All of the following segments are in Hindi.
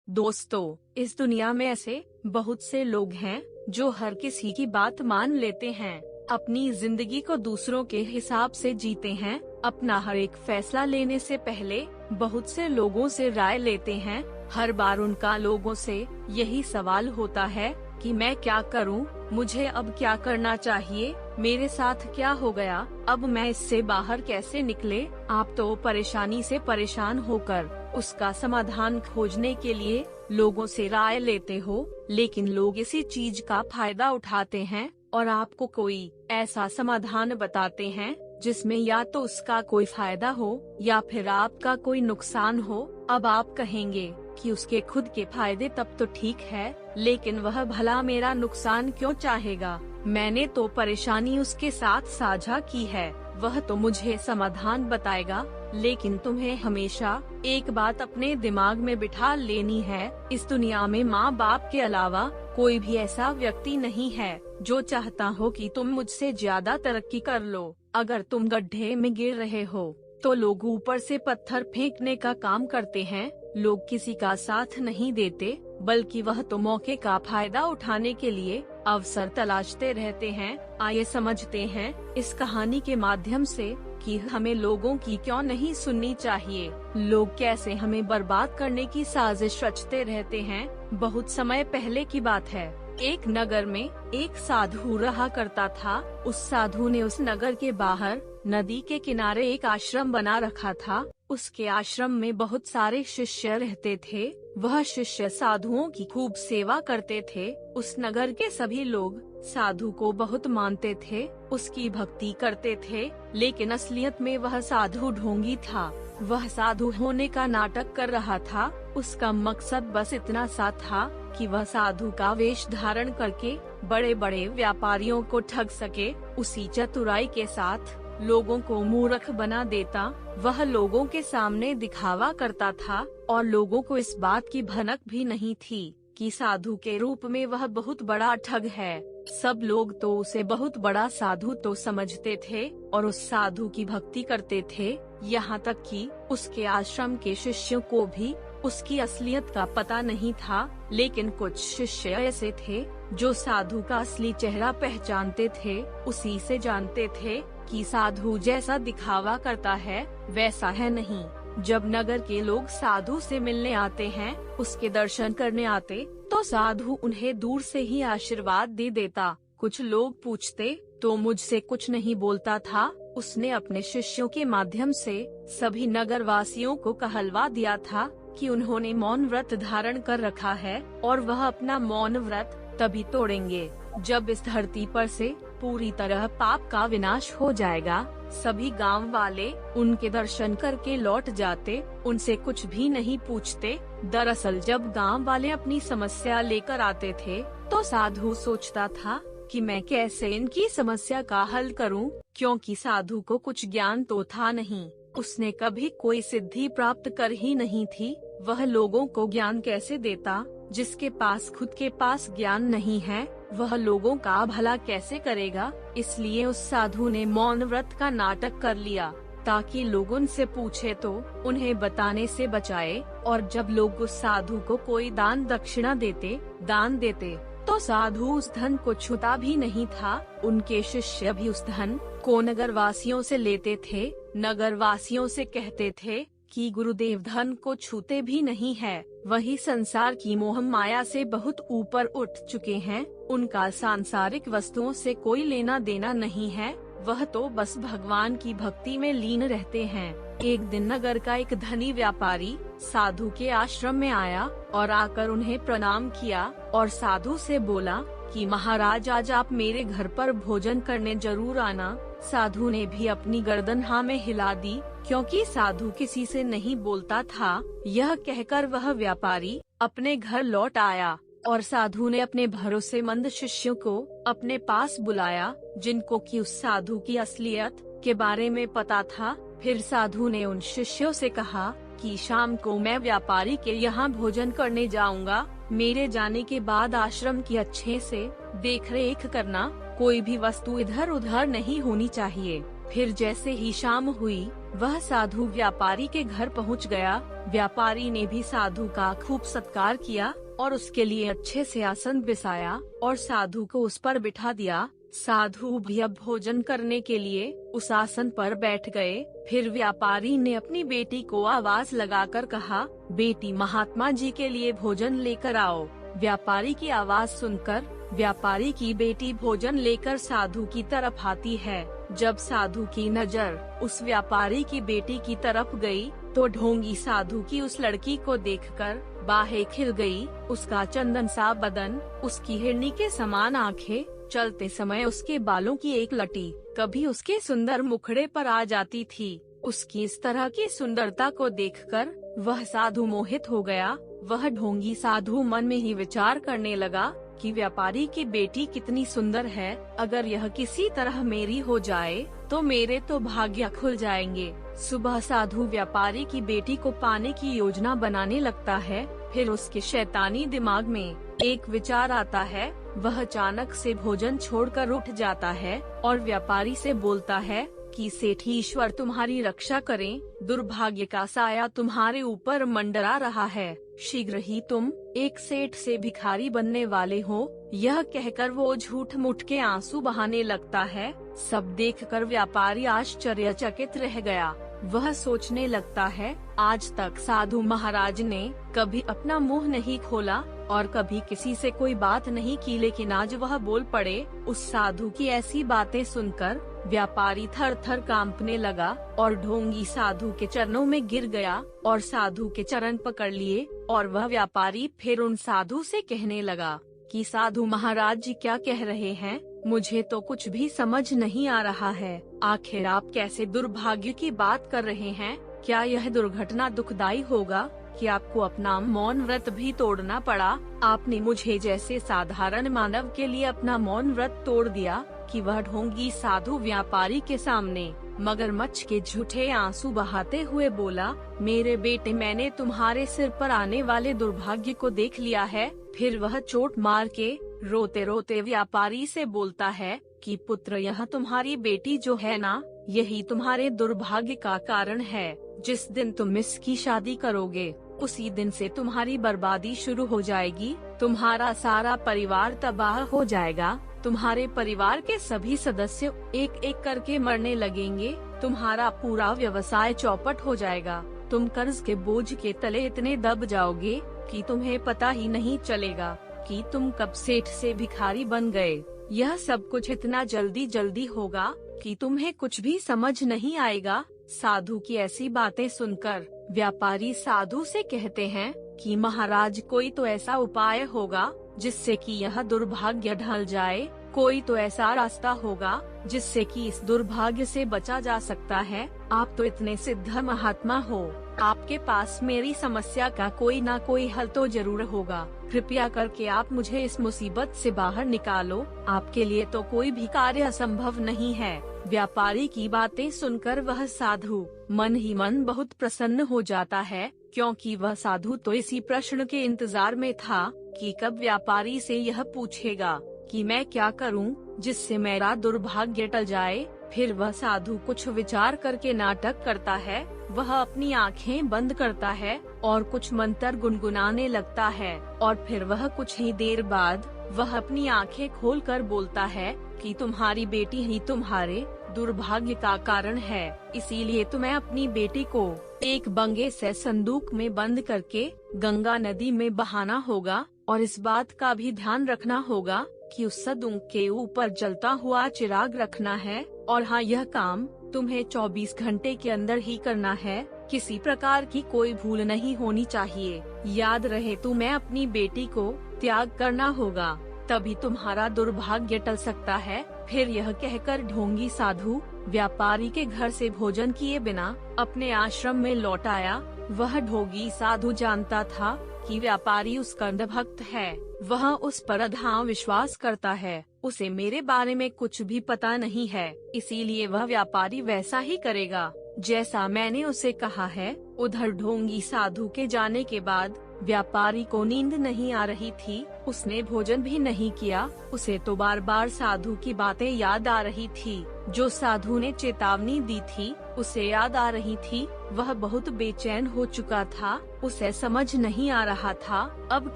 दोस्तों, इस दुनिया में ऐसे बहुत से लोग हैं जो हर किसी की बात मान लेते हैं, अपनी जिंदगी को दूसरों के हिसाब से जीते हैं। अपना हर एक फैसला लेने से पहले बहुत से लोगों से राय लेते हैं। हर बार उनका लोगों से यही सवाल होता है कि मैं क्या करूं, मुझे अब क्या करना चाहिए, मेरे साथ क्या हो गया, अब मैं इससे बाहर कैसे निकले। आप तो परेशानी से परेशान होकर उसका समाधान खोजने के लिए लोगों से राय लेते हो, लेकिन लोग इसी चीज का फायदा उठाते हैं और आपको कोई ऐसा समाधान बताते हैं जिसमें या तो उसका कोई फायदा हो या फिर आपका कोई नुकसान हो। अब आप कहेंगे कि उसके खुद के फायदे तब तो ठीक है, लेकिन वह भला मेरा नुकसान क्यों चाहेगा। मैंने तो परेशानी उसके साथ साझा की है, वह तो मुझे समाधान बताएगा। लेकिन तुम्हें हमेशा एक बात अपने दिमाग में बिठा लेनी है, इस दुनिया में माँ बाप के अलावा कोई भी ऐसा व्यक्ति नहीं है जो चाहता हो कि तुम मुझसे ज्यादा तरक्की कर लो। अगर तुम गड्ढे में गिर रहे हो तो लोग ऊपर से पत्थर फेंकने का काम करते हैं। लोग किसी का साथ नहीं देते, बल्कि वह तो मौके का फायदा उठाने के लिए अवसर तलाशते रहते हैं। आइए समझते हैं इस कहानी के माध्यम से कि हमें लोगों की क्यों नहीं सुननी चाहिए। लोग कैसे हमें बर्बाद करने की साजिश रचते रहते हैं। बहुत समय पहले की बात है, एक नगर में एक साधु रहा करता था। उस साधु ने उस नगर के बाहर नदी के किनारे एक आश्रम बना रखा था। उसके आश्रम में बहुत सारे शिष्य रहते थे। वह शिष्य साधुओं की खूब सेवा करते थे। उस नगर के सभी लोग साधु को बहुत मानते थे, उसकी भक्ति करते थे, लेकिन असलियत में वह साधु ढोंगी था। वह साधु होने का नाटक कर रहा था। उसका मकसद बस इतना सा था कि वह साधु का वेश धारण करके बड़े बड़े व्यापारियों को ठग सके। उसी चतुराई के साथ लोगों को मूर्ख बना देता। वह लोगों के सामने दिखावा करता था और लोगों को इस बात की भनक भी नहीं थी कि साधु के रूप में वह बहुत बड़ा ठग है। सब लोग तो उसे बहुत बड़ा साधु तो समझते थे और उस साधु की भक्ति करते थे। यहाँ तक कि उसके आश्रम के शिष्यों को भी उसकी असलियत का पता नहीं था। लेकिन कुछ शिष्य ऐसे थे जो साधु का असली चेहरा पहचानते थे। उसी से जानते थे कि साधु जैसा दिखावा करता है वैसा है नहीं। जब नगर के लोग साधु से मिलने आते हैं, उसके दर्शन करने आते, तो साधु उन्हें दूर से ही आशीर्वाद दे देता। कुछ लोग पूछते तो मुझसे कुछ नहीं बोलता था। उसने अपने शिष्यों के माध्यम से सभी नगर वासियों को कहलवा दिया था कि उन्होंने मौन व्रत धारण कर रखा है और वह अपना मौन व्रत तभी तोड़ेंगे जब इस धरती पर से पूरी तरह पाप का विनाश हो जाएगा। सभी गांव वाले उनके दर्शन करके लौट जाते, उनसे कुछ भी नहीं पूछते। दरअसल जब गांव वाले अपनी समस्या लेकर आते थे तो साधु सोचता था कि मैं कैसे इनकी समस्या का हल करूं, क्योंकि साधु को कुछ ज्ञान तो था नहीं। उसने कभी कोई सिद्धि प्राप्त कर ही नहीं थी। वह लोगों को ज्ञान कैसे देता जिसके पास खुद के पास ज्ञान नहीं है। वह लोगों का भला कैसे करेगा। इसलिए उस साधु ने मौन व्रत का नाटक कर लिया ताकि लोग उनसे पूछे तो उन्हें बताने से बचाए। और जब लोग उस साधु को कोई दान दक्षिणा देते तो साधु उस धन को छूता भी नहीं था। उनके शिष्य भी उस धन को नगर वासियों से लेते थे। नगर वासियों से कहते थे कि गुरुदेव धन को छूते भी नहीं है। वही संसार की मोह माया से बहुत ऊपर उठ चुके हैं। उनका सांसारिक वस्तुओं से कोई लेना देना नहीं है। वह तो बस भगवान की भक्ति में लीन रहते हैं। एक दिन नगर का एक धनी व्यापारी साधु के आश्रम में आया और आकर उन्हें प्रणाम किया और साधु से बोला कि महाराज, आज आप मेरे घर पर भोजन करने जरूर आना। साधु ने भी अपनी गर्दन हाँ में हिला दी, क्योंकि साधु किसी से नहीं बोलता था। यह कहकर वह व्यापारी अपने घर लौट आया और साधु ने अपने भरोसेमंद शिष्यों को अपने पास बुलाया, जिनको कि उस साधु की असलियत के बारे में पता था। फिर साधु ने उन शिष्यों से कहा कि शाम को मैं व्यापारी के यहाँ भोजन करने जाऊंगा। मेरे जाने के बाद आश्रम की अच्छे से देख रेख करना, कोई भी वस्तु इधर उधर नहीं होनी चाहिए। फिर जैसे ही शाम हुई, वह साधु व्यापारी के घर पहुंच गया। व्यापारी ने भी साधु का खूब सत्कार किया और उसके लिए अच्छे से आसन बिछाया और साधु को उस पर बिठा दिया। साधु भी अब भोजन करने के लिए उस आसन पर बैठ गए। फिर व्यापारी ने अपनी बेटी को आवाज लगाकर कहा, बेटी, महात्मा जी के लिए भोजन लेकर आओ। व्यापारी की आवाज सुनकर व्यापारी की बेटी भोजन लेकर साधु की तरफ आती है। जब साधु की नजर उस व्यापारी की बेटी की तरफ गई, तो ढोंगी साधु की उस लड़की को देखकर बाहें खिल गई। उसका चंदन सा बदन, उसकी हिरनी के समान आंखें, चलते समय उसके बालों की एक लटी कभी उसके सुंदर मुखड़े पर आ जाती थी। उसकी इस तरह की सुंदरता को देखकर वह साधु मोहित हो गया। वह ढोंगी साधु मन में ही विचार करने लगा कि व्यापारी की बेटी कितनी सुंदर है। अगर यह किसी तरह मेरी हो जाए तो मेरे तो भाग्य खुल जाएंगे। सुबह साधु व्यापारी की बेटी को पाने की योजना बनाने लगता है। फिर उसके शैतानी दिमाग में एक विचार आता है। वह अचानक से भोजन छोड़कर उठ जाता है और व्यापारी से बोलता है कि सेठ ईश्वर तुम्हारी रक्षा करें, दुर्भाग्य का साया तुम्हारे ऊपर मंडरा रहा है। शीघ्र ही तुम एक सेठ से भिखारी बनने वाले हो। यह कहकर वो झूठ मूठ के आंसू बहाने लगता है। सब देखकर व्यापारी आश्चर्यचकित रह गया। वह सोचने लगता है, आज तक साधु महाराज ने कभी अपना मुंह नहीं खोला और कभी किसी से कोई बात नहीं की, लेकिन आज वह बोल पड़े। उस साधु की ऐसी बातें सुनकर व्यापारी थर थर कांपने लगा और ढोंगी साधु के चरणों में गिर गया और साधु के चरण पकड़ लिए। और वह व्यापारी फिर उन साधु से कहने लगा कि साधु महाराज जी क्या कह रहे हैं, मुझे तो कुछ भी समझ नहीं आ रहा है। आखिर आप कैसे दुर्भाग्य की बात कर रहे हैं? क्या यह दुर्घटना दुखदाई होगा कि आपको अपना मौन व्रत भी तोड़ना पड़ा? आपने मुझे जैसे साधारण मानव के लिए अपना मौन व्रत तोड़ दिया कि वह ढोंगी साधु व्यापारी के सामने मगरमच्छ के झूठे आंसू बहाते हुए बोला, मेरे बेटे, मैंने तुम्हारे सिर पर आने वाले दुर्भाग्य को देख लिया है। फिर वह चोट मार के रोते रोते व्यापारी से बोलता है कि पुत्र, यह तुम्हारी बेटी जो है ना, यही तुम्हारे दुर्भाग्य का कारण है। जिस दिन तुम इसकी शादी करोगे उसी दिन से तुम्हारी बर्बादी शुरू हो जाएगी। तुम्हारा सारा परिवार तबाह हो जाएगा। तुम्हारे परिवार के सभी सदस्य एक एक करके मरने लगेंगे। तुम्हारा पूरा व्यवसाय चौपट हो जाएगा। तुम कर्ज के बोझ के तले इतने दब जाओगे कि तुम्हें पता ही नहीं चलेगा कि तुम कब सेठ से भिखारी बन गए। यह सब कुछ इतना जल्दी जल्दी होगा कि तुम्हें कुछ भी समझ नहीं आएगा। साधु की ऐसी बातें सुनकर व्यापारी साधु से कहते हैं कि महाराज, कोई तो ऐसा उपाय होगा जिससे कि यह दुर्भाग्य ढल जाए। कोई तो ऐसा रास्ता होगा जिससे कि इस दुर्भाग्य से बचा जा सकता है। आप तो इतने सिद्ध महात्मा हो, आपके पास मेरी समस्या का कोई ना कोई हल तो जरूर होगा। कृपया करके आप मुझे इस मुसीबत से बाहर निकालो। आपके लिए तो कोई भी कार्य असंभव नहीं है। व्यापारी की बातें सुनकर वह साधु मन ही मन बहुत प्रसन्न हो जाता है, क्योंकि वह साधु तो इसी प्रश्न के इंतजार में था कि कब व्यापारी से यह पूछेगा कि मैं क्या करूं जिससे मेरा दुर्भाग्य टल जाए। फिर वह साधु कुछ विचार करके नाटक करता है। वह अपनी आंखें बंद करता है और कुछ मंत्र गुनगुनाने लगता है और फिर वह कुछ ही देर बाद वह अपनी आंखें खोलकर बोलता है कि तुम्हारी बेटी ही तुम्हारे दुर्भाग्य का कारण है। इसीलिए तुम्हें अपनी बेटी को एक बंगे से संदूक में बंद करके गंगा नदी में बहाना होगा और इस बात का भी ध्यान रखना होगा कि उस संदूक के ऊपर जलता हुआ चिराग रखना है। और हाँ, यह काम तुम्हें 24 घंटे के अंदर ही करना है। किसी प्रकार की कोई भूल नहीं होनी चाहिए। याद रहे, तुम्हें अपनी बेटी को त्याग करना होगा, तभी तुम्हारा दुर्भाग्य टल सकता है। फिर यह कहकर ढोंगी साधु व्यापारी के घर से भोजन किए बिना अपने आश्रम में लौट आया। वह ढोंगी साधु जानता था कि व्यापारी उसका अंधभक्त है। वह उस पर अढाह विश्वास करता है। उसे मेरे बारे में कुछ भी पता नहीं है, इसीलिए वह व्यापारी वैसा ही करेगा जैसा मैंने उसे कहा है। उधर ढोंगी साधु के जाने के बाद व्यापारी को नींद नहीं आ रही थी। उसने भोजन भी नहीं किया। उसे तो बार बार साधु की बातें याद आ रही थी जो साधु ने चेतावनी दी थी उसे याद आ रही थी। वह बहुत बेचैन हो चुका था। उसे समझ नहीं आ रहा था अब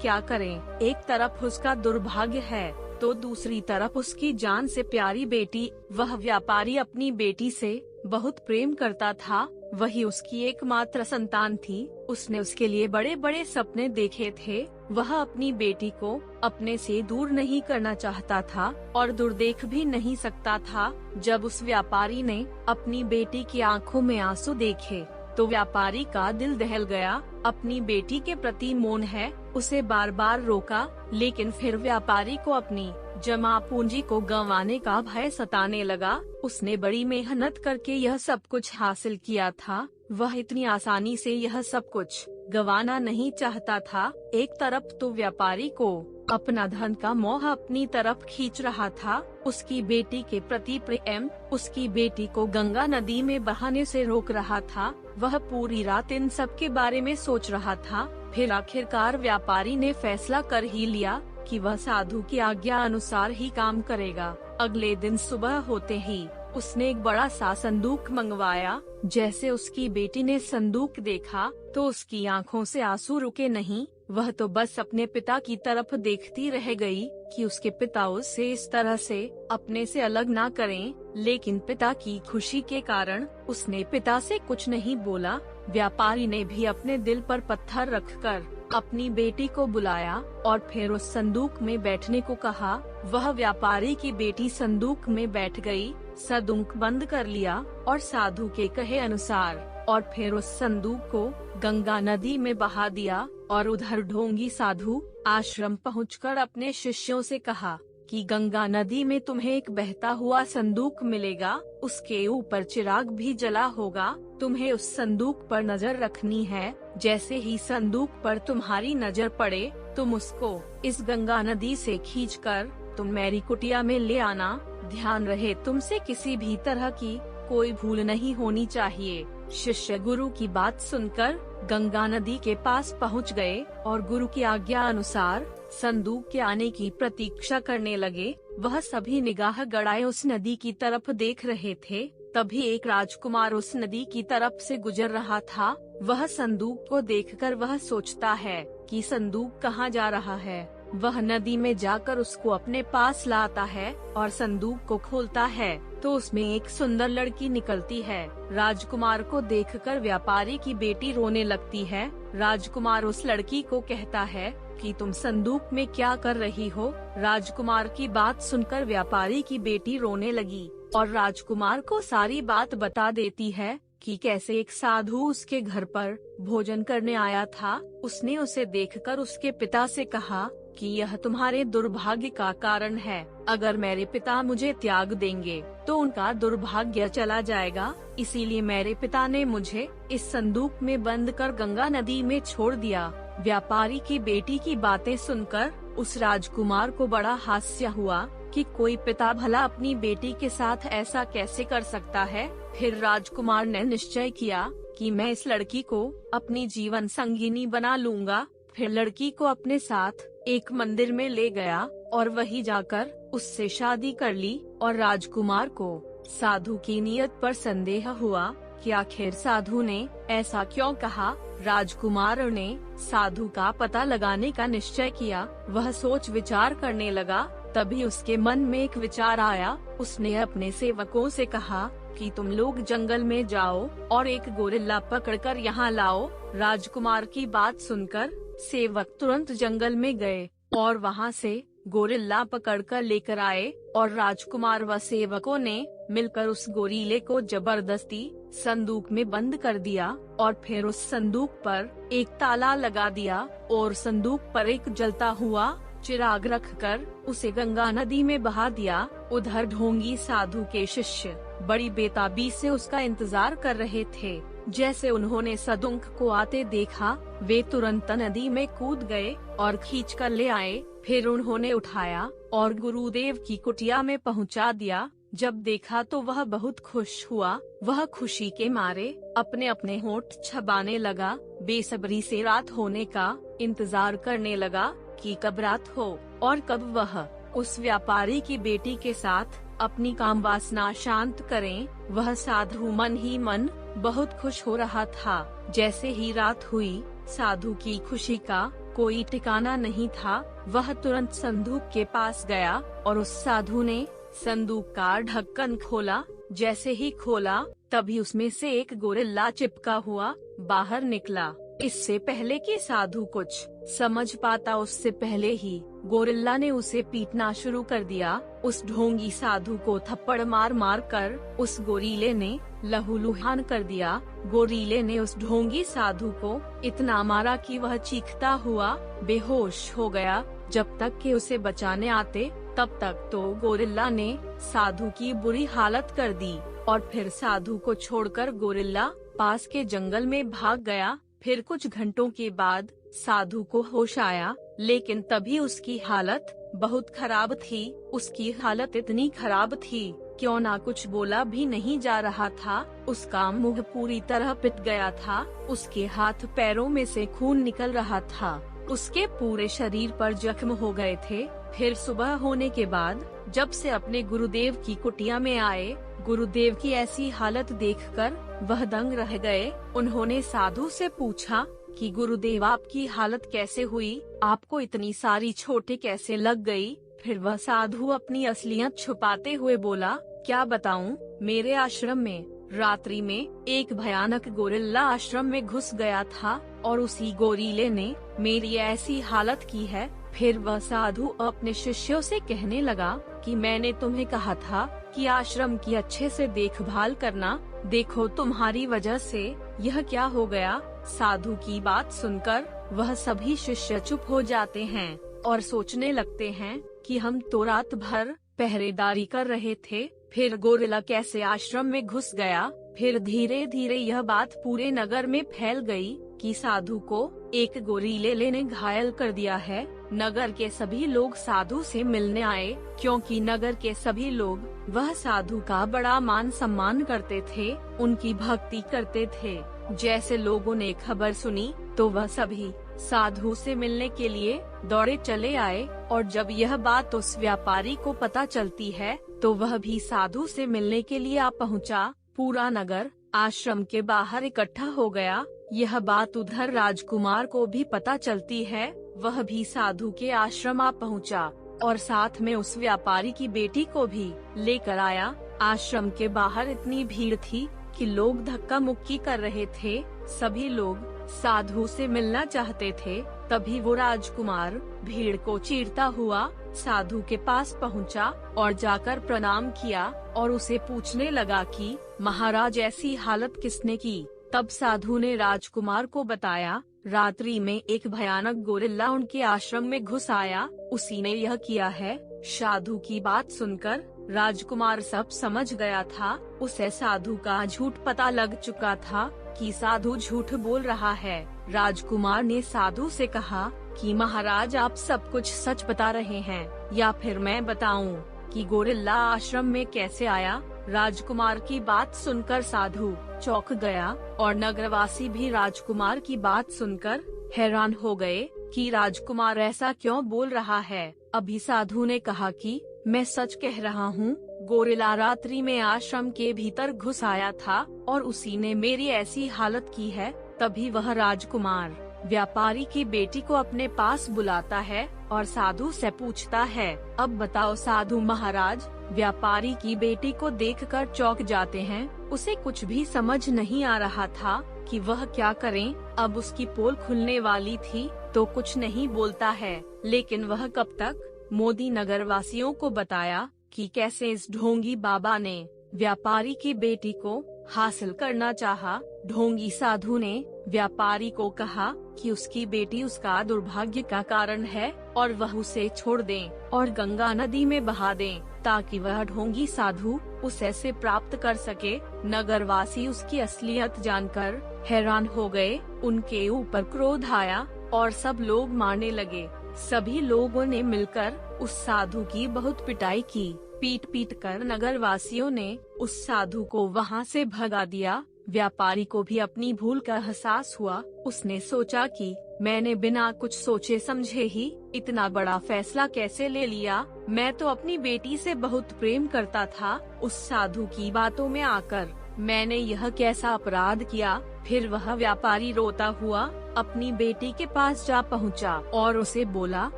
क्या करें। एक तरफ उसका दुर्भाग्य है तो दूसरी तरफ उसकी जान से प्यारी बेटी। वह व्यापारी अपनी बेटी से बहुत प्रेम करता था। वही उसकी एकमात्र संतान थी। उसने उसके लिए बड़े बड़े सपने देखे थे। वह अपनी बेटी को अपने से दूर नहीं करना चाहता था और दूर देख भी नहीं सकता था। जब उस व्यापारी ने अपनी बेटी की आंखों में आंसू देखे तो व्यापारी का दिल दहल गया। अपनी बेटी के प्रति मोह है उसे बार बार रोका, लेकिन फिर व्यापारी को अपनी जमा पूंजी को गंवाने का भय सताने लगा। उसने बड़ी मेहनत करके यह सब कुछ हासिल किया था। वह इतनी आसानी से यह सब कुछ गंवाना नहीं चाहता था। एक तरफ तो व्यापारी को अपना धन का मोह अपनी तरफ खींच रहा था, उसकी बेटी के प्रति प्रेम उसकी बेटी को गंगा नदी में बहाने से रोक रहा था। वह पूरी रात इन सब के बारे में सोच रहा था। फिर आखिरकार व्यापारी ने फैसला कर ही लिया कि वह साधु की आज्ञा अनुसार ही काम करेगा। अगले दिन सुबह होते ही उसने एक बड़ा सा संदूक मंगवाया। जैसे उसकी बेटी ने संदूक देखा तो उसकी आंखों से आंसू रुके नहीं। वह तो बस अपने पिता की तरफ देखती रह गई कि उसके पिता उसे इस तरह से अपने से अलग ना करें। लेकिन पिता की खुशी के कारण उसने पिता से कुछ नहीं बोला। व्यापारी ने भी अपने दिल पर पत्थर रखकर अपनी बेटी को बुलाया और फिर उस संदूक में बैठने को कहा। वह व्यापारी की बेटी संदूक में बैठ गई, संदूक बंद कर लिया और साधु के कहे अनुसार और फिर उस संदूक को गंगा नदी में बहा दिया। और उधर ढोंगी साधु आश्रम पहुंचकर अपने शिष्यों से कहा कि गंगा नदी में तुम्हें एक बहता हुआ संदूक मिलेगा, उसके ऊपर चिराग भी जला होगा। तुम्हें उस संदूक पर नजर रखनी है। जैसे ही संदूक पर तुम्हारी नजर पड़े तुम उसको इस गंगा नदी से खींचकर तुम मेरी कुटिया में ले आना। ध्यान रहे तुमसे किसी भी तरह की कोई भूल नहीं होनी चाहिए। शिष्य गुरु की बात सुनकर गंगा नदी के पास पहुंच गए और गुरु की आज्ञा अनुसार संदूक के आने की प्रतीक्षा करने लगे। वह सभी निगाह गड़ाए उस नदी की तरफ देख रहे थे। तभी एक राजकुमार उस नदी की तरफ से गुजर रहा था। वह संदूक को देखकर वह सोचता है कि संदूक कहाँ जा रहा है। वह नदी में जाकर उसको अपने पास लाता है और संदूक को खोलता है तो उसमें एक सुंदर लड़की निकलती है। राजकुमार को देखकर व्यापारी की बेटी रोने लगती है। राजकुमार उस लड़की को कहता है कि तुम संदूक में क्या कर रही हो। राजकुमार की बात सुनकर व्यापारी की बेटी रोने लगी और राजकुमार को सारी बात बता देती है कि कैसे एक साधु उसके घर पर भोजन करने आया था। उसने उसे देखकर उसके पिता से कहा कि यह तुम्हारे दुर्भाग्य का कारण है। अगर मेरे पिता मुझे त्याग देंगे तो उनका दुर्भाग्य चला जाएगा। इसीलिए मेरे पिता ने मुझे इस संदूक में बंद कर गंगा नदी में छोड़ दिया। व्यापारी की बेटी की बातें सुनकर उस राजकुमार को बड़ा हास्य हुआ कि कोई पिता भला अपनी बेटी के साथ ऐसा कैसे कर सकता है। फिर राजकुमार ने निश्चय किया कि मैं इस लड़की को अपनी जीवन संगिनी बना लूंगा। फिर लड़की को अपने साथ एक मंदिर में ले गया और वहीं जाकर उससे शादी कर ली। और राजकुमार को साधु की नीयत पर संदेह हुआ कि आखिर साधु ने ऐसा क्यों कहा। राजकुमार ने साधु का पता लगाने का निश्चय किया। वह सोच विचार करने लगा। तभी उसके मन में एक विचार आया। उसने अपने सेवकों से कहा कि तुम लोग जंगल में जाओ और एक गोरिल्ला पकड़कर यहाँ लाओ। राजकुमार की बात सुनकर सेवक तुरंत जंगल में गए और वहाँ से गोरिल्ला पकड़कर लेकर आए और राजकुमार व सेवकों ने मिलकर उस गोरीले को जबरदस्ती संदूक में बंद कर दिया और फिर उस संदूक पर एक ताला लगा दिया और संदूक पर एक जलता हुआ चिराग रखकर उसे गंगा नदी में बहा दिया। उधर ढोंगी साधु के शिष्य बड़ी बेताबी से उसका इंतजार कर रहे थे। जैसे उन्होंने संदूक को आते देखा वे तुरंत नदी में कूद गए और खींच कर ले आए। फिर उन्होंने उठाया और गुरुदेव की कुटिया में पहुंचा दिया। जब देखा तो वह बहुत खुश हुआ। वह खुशी के मारे अपने अपने होंठ छबाने लगा। बेसब्री से रात होने का इंतजार करने लगा कि कब रात हो और कब वह उस व्यापारी की बेटी के साथ अपनी काम वासना शांत करें। वह साधु मन ही मन बहुत खुश हो रहा था। जैसे ही रात हुई, साधु की खुशी का कोई ठिकाना नहीं था। वह तुरंत संदूक के पास गया और उस साधु ने संदूक का ढक्कन खोला। जैसे ही खोला, तभी उसमें से एक गोरिल्ला चिपका हुआ बाहर निकला। इससे पहले कि साधु कुछ समझ पाता, उससे पहले ही गोरिल्ला ने उसे पीटना शुरू कर दिया। उस ढोंगी साधु को थप्पड़ मार मार कर उस गोरीले ने लहूलुहान कर दिया। गोरीले ने उस ढोंगी साधु को इतना मारा कि वह चीखता हुआ बेहोश हो गया। जब तक कि उसे बचाने आते, तब तक तो गोरिल्ला ने साधु की बुरी हालत कर दी और फिर साधु को छोड़कर गोरिल्ला पास के जंगल में भाग गया। फिर कुछ घंटों के बाद साधु को होश आया, लेकिन तभी उसकी हालत बहुत खराब थी। उसकी हालत इतनी खराब थी क्यों ना कुछ बोला भी नहीं जा रहा था। उसका मुंह पूरी तरह पिट गया था। उसके हाथ पैरों में से खून निकल रहा था। उसके पूरे शरीर पर जख्म हो गए थे। फिर सुबह होने के बाद जब से अपने गुरुदेव की कुटिया में आए, गुरुदेव की ऐसी हालत देखकर वह दंग रह गए। उन्होंने साधु से पूछा कि गुरुदेव, आपकी हालत कैसे हुई? आपको इतनी सारी चोटें कैसे लग गई? फिर वह साधु अपनी असलियत छुपाते हुए बोला, क्या बताऊं, मेरे आश्रम में रात्रि में एक भयानक गोरिल्ला आश्रम में घुस गया था और उसी गोरीले ने मेरी ऐसी हालत की है। फिर वह साधु अपने शिष्यों से कहने लगा कि मैंने तुम्हें कहा था कि आश्रम की अच्छे से देखभाल करना, देखो तुम्हारी वजह से यह क्या हो गया। साधु की बात सुनकर वह सभी शिष्य चुप हो जाते हैं और सोचने लगते हैं कि हम तो रात भर पहरेदारी कर रहे थे, फिर गोरिल्ला कैसे आश्रम में घुस गया। फिर धीरे धीरे यह बात पूरे नगर में फैल गई कि साधु को एक गोरीले ने घायल कर दिया है। नगर के सभी लोग साधु से मिलने आए, क्योंकि नगर के सभी लोग वह साधु का बड़ा मान सम्मान करते थे, उनकी भक्ति करते थे। जैसे लोगों ने खबर सुनी तो वह सभी साधु से मिलने के लिए दौड़े चले आए, और जब यह बात उस व्यापारी को पता चलती है तो वह भी साधु से मिलने के लिए आ पहुंचा। पूरा नगर आश्रम के बाहर इकट्ठा हो गया। यह बात उधर राजकुमार को भी पता चलती है। वह भी साधु के आश्रम आ पहुंचा और साथ में उस व्यापारी की बेटी को भी लेकर आया। आश्रम के बाहर इतनी भीड़ थी कि लोग धक्का मुक्की कर रहे थे। सभी लोग साधु से मिलना चाहते थे। तभी वो राजकुमार भीड़ को चीरता हुआ साधु के पास पहुंचा और जाकर प्रणाम किया और उसे पूछने लगा कि महाराज, ऐसी हालत किसने की? तब साधु ने राजकुमार को बताया, रात्रि में एक भयानक गोरिल्ला उनके आश्रम में घुस आया, उसी ने यह किया है। साधु की बात सुनकर राजकुमार सब समझ गया था। उसे साधु का झूठ पता लग चुका था कि साधु झूठ बोल रहा है। राजकुमार ने साधु से कहा कि महाराज, आप सब कुछ सच बता रहे हैं या फिर मैं बताऊं कि गोरिल्ला आश्रम में कैसे आया? राजकुमार की बात सुनकर साधु चौंक गया और नगरवासी भी राजकुमार की बात सुनकर हैरान हो गए कि राजकुमार ऐसा क्यों बोल रहा है। अभी साधु ने कहा कि मैं सच कह रहा हूँ, गोरिल्ला रात्रि में आश्रम के भीतर घुस आया था और उसी ने मेरी ऐसी हालत की है। तभी वह राजकुमार व्यापारी की बेटी को अपने पास बुलाता है और साधु से पूछता है, अब बताओ साधु महाराज। व्यापारी की बेटी को देखकर चौंक जाते हैं। उसे कुछ भी समझ नहीं आ रहा था कि वह क्या करें। अब उसकी पोल खुलने वाली थी तो कुछ नहीं बोलता है, लेकिन वह कब तक मोदी नगर वासियों को बताया कि कैसे इस ढोंगी बाबा ने व्यापारी की बेटी को हासिल करना चाहा। ढोंगी साधु ने व्यापारी को कहा कि उसकी बेटी उसका दुर्भाग्य का कारण है और वह उसे छोड़ दें और गंगा नदी में बहा दें, ताकि वह ढोंगी साधु उसे से प्राप्त कर सके। नगरवासी उसकी असलियत जानकर हैरान हो गए। उनके ऊपर क्रोध आया और सब लोग मारने लगे। सभी लोगों ने मिलकर उस साधु की बहुत पिटाई की। पीट पीट कर नगरवासियों ने उस साधु को वहां से भगा दिया। व्यापारी को भी अपनी भूल का एहसास हुआ। उसने सोचा कि मैंने बिना कुछ सोचे समझे ही इतना बड़ा फैसला कैसे ले लिया। मैं तो अपनी बेटी से बहुत प्रेम करता था, उस साधु की बातों में आकर मैंने यह कैसा अपराध किया। फिर वह व्यापारी रोता हुआ अपनी बेटी के पास जा पहुंचा और उसे बोला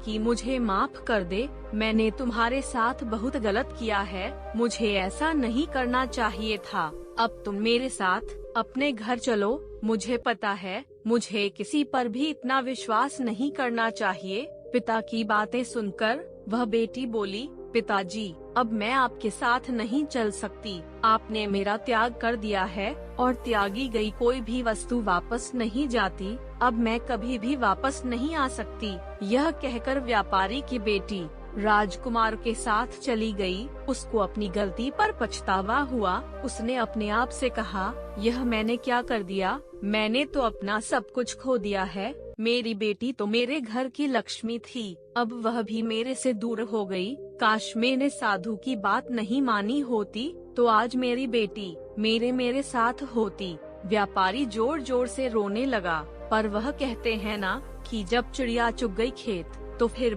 कि मुझे माफ कर दे, मैंने तुम्हारे साथ बहुत गलत किया है, मुझे ऐसा नहीं करना चाहिए था। अब तुम मेरे साथ अपने घर चलो। मुझे पता है मुझे किसी पर भी इतना विश्वास नहीं करना चाहिए। पिता की बातें सुनकर वह बेटी बोली, पिताजी, अब मैं आपके साथ नहीं चल सकती। आपने मेरा त्याग कर दिया है और त्यागी गई कोई भी वस्तु वापस नहीं जाती। अब मैं कभी भी वापस नहीं आ सकती। यह कहकर व्यापारी की बेटी राजकुमार के साथ चली गई। उसको अपनी गलती पर पछतावा हुआ। उसने अपने आप से कहा, यह मैंने क्या कर दिया, मैंने तो अपना सब कुछ खो दिया है। मेरी बेटी तो मेरे घर की लक्ष्मी थी, अब वह भी मेरे से दूर हो गई। काश मैंने साधु की बात नहीं मानी होती तो आज मेरी बेटी मेरे साथ होती। व्यापारी जोर जोर से रोने लगा, पर वह कहते हैं ना कि जब चिड़िया चुग गई खेत तो फिर